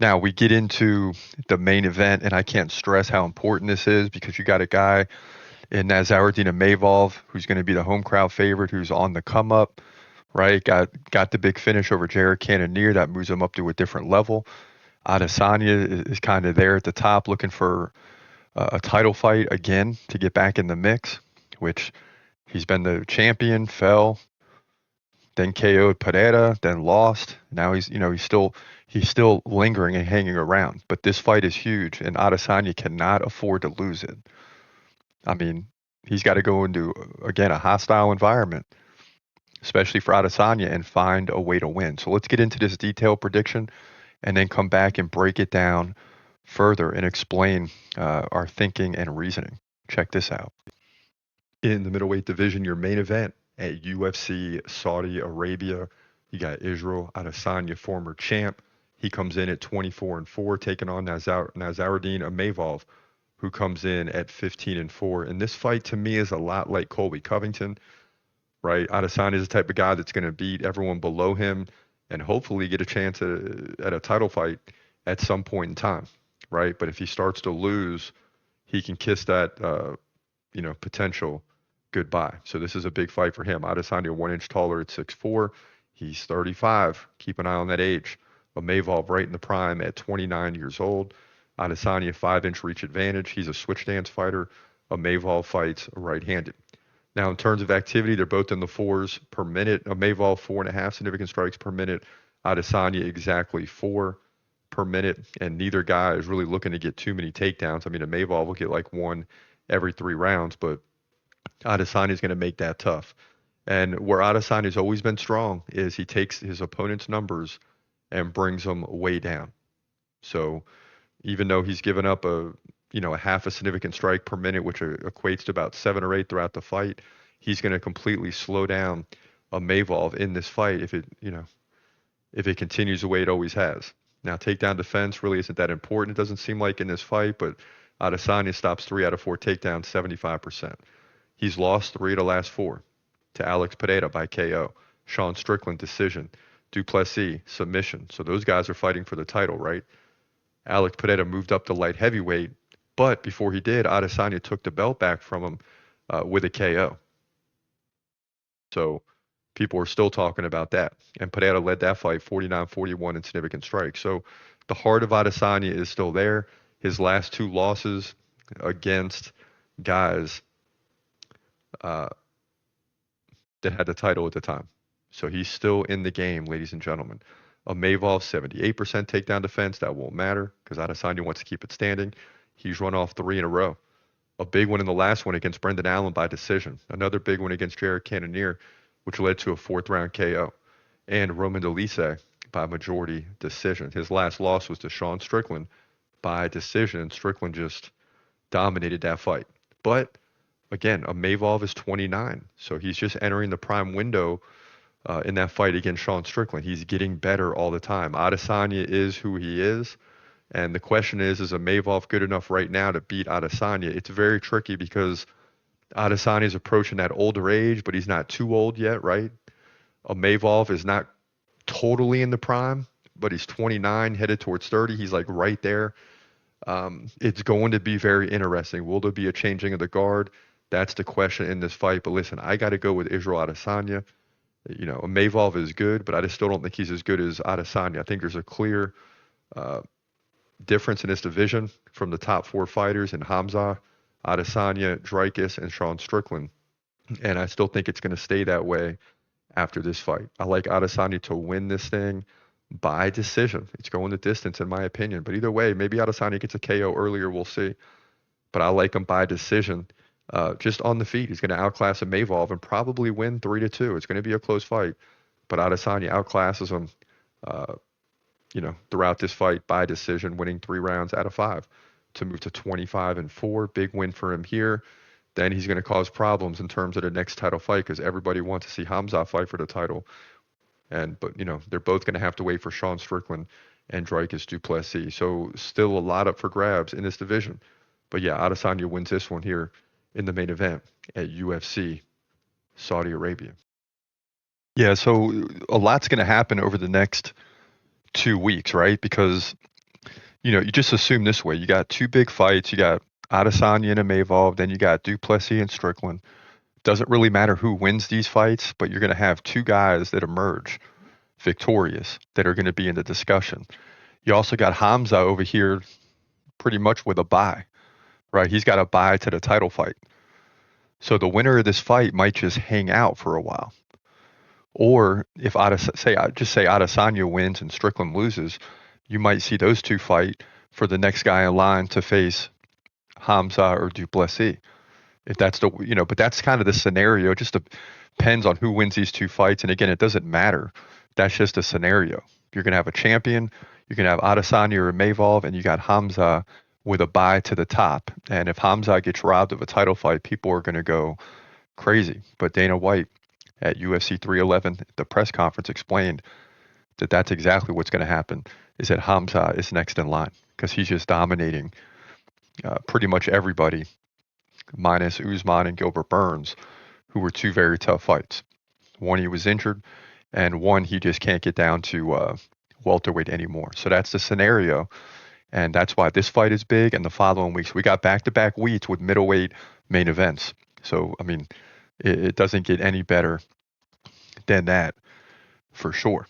Now we get into the main event, and I can't stress how important this is because you got a guy in Nassourdine Imavov who's going to be the home crowd favorite, who's on the come up, right? Got the big finish over Jared Cannonier that moves him up to a different level. Adesanya is kind of there at the top, looking for a title fight again to get back in the mix, which he's been the champion, fell, then KO'd Pereira, then lost. Now he's still lingering and hanging around. But this fight is huge, and Adesanya cannot afford to lose it. I mean, he's got to go into again a hostile environment, especially for Adesanya, and find a way to win. So let's get into this detailed prediction, and then come back and break it down further and explain our thinking and reasoning. Check this out. In the middleweight division, your main event at UFC Saudi Arabia, you got Israel Adesanya, former champ. He comes in at 24-4, taking on Nassourdine Imavov, who comes in at 15-4. And this fight to me is a lot like Colby Covington, right? Adesanya is the type of guy that's going to beat everyone below him and hopefully get a chance at a title fight at some point in time, right? But if he starts to lose, he can kiss that potential goodbye. So this is a big fight for him. Adesanya 1 inch taller at 6'4". He's 35. Keep an eye on that age. Imavov right in the prime at 29 years old. Adesanya 5 inch reach advantage. He's a switch stance fighter. Imavov fights right-handed. Now in terms of activity, they're both in the fours per minute. Imavov 4.5 significant strikes per minute. Adesanya exactly 4 per minute, and neither guy is really looking to get too many takedowns. I mean, Imavov will get like one every 3 rounds, but Adesanya is going to make that tough. And where Adesanya's always been strong is he takes his opponent's numbers and brings them way down. So even though he's given up a half a significant strike per minute, which equates to about 7 or 8 throughout the fight, he's going to completely slow down a Imavov in this fight if it continues the way it always has. Now, takedown defense really isn't that important. It doesn't seem like in this fight, but Adesanya stops 3 out of 4 takedowns, 75%. He's lost 3 of the last 4 to Alex Pereira by KO, Sean Strickland decision, Duplessis submission. So those guys are fighting for the title, right? Alex Pereira moved up to light heavyweight, but before he did, Adesanya took the belt back from him with a KO. So people are still talking about that. And Pereira led that fight 49-41 in significant strikes. So the heart of Adesanya is still there. His last 2 losses against guys uh, that had the title at the time. So he's still in the game, ladies and gentlemen. A Imavov 78% takedown defense, that won't matter because Adesanya wants to keep it standing. He's run off 3 in a row. A big one in the last one against Brendan Allen by decision. Another big one against Jared Cannonier, which led to a 4th round KO. And Roman Dolise by majority decision. His last loss was to Sean Strickland by decision. Strickland just dominated that fight. But again, Imavov is 29, so he's just entering the prime window in that fight against Sean Strickland. He's getting better all the time. Adesanya is who he is, and the question is Imavov good enough right now to beat Adesanya? It's very tricky because Adesanya is approaching that older age, but he's not too old yet, right? Imavov is not totally in the prime, but he's 29, headed towards 30. He's like right there. It's going to be very interesting. Will there be a changing of the guard? That's the question in this fight. But listen, I got to go with Israel Adesanya. Imavov is good, but I just still don't think he's as good as Adesanya. I think there's a clear uh, difference in this division from the top 4 fighters in Hamza, Adesanya, Dricus, and Sean Strickland. And I still think it's going to stay that way after this fight. I like Adesanya to win this thing by decision. It's going the distance, in my opinion. But either way, maybe Adesanya gets a KO earlier. We'll see. But I like him by decision. Just on the feet, he's going to outclass Imavov and probably win 3-2. It's going to be a close fight, but Adesanya outclasses him, uh, throughout this fight by decision, winning 3 rounds out of 5 to move to 25-4. Big win for him here. Then he's going to cause problems in terms of the next title fight because everybody wants to see Hamza fight for the title. But they're both going to have to wait for Sean Strickland and Dricus du Plessis. So still a lot up for grabs in this division. But yeah, Adesanya wins this one here in the main event at UFC Saudi Arabia. Yeah, so a lot's going to happen over the next 2 weeks, right? Because You just assume this way. You got two big fights. You got Adesanya and Imavov, then you got Duplessis and Strickland. Doesn't really matter who wins these fights, but you're going to have two guys that emerge victorious that are going to be in the discussion. You also got Hamza over here pretty much with a bye, right? He's got a bye to the title fight. So the winner of this fight might just hang out for a while. Or if say Adesanya wins and Strickland loses, you might see those two fight for the next guy in line to face Hamza or Duplessis. If that's but that's kind of the scenario. It just depends on who wins these two fights. And again, it doesn't matter. That's just a scenario. You're going to have a champion. You're going to have Adesanya or Mavov, and you got Hamza with a bye to the top. And if Hamza gets robbed of a title fight, people are going to go crazy. But Dana White at UFC 311, the press conference explained that that's exactly what's going to happen. Is that Hamza is next in line because he's just dominating pretty much everybody minus Usman and Gilbert Burns, who were two very tough fights. One, he was injured, and one, he just can't get down to welterweight anymore. So that's the scenario, and that's why this fight is big. And the following weeks, we got back-to-back weeks with middleweight main events. So, I mean, it doesn't get any better than that for sure.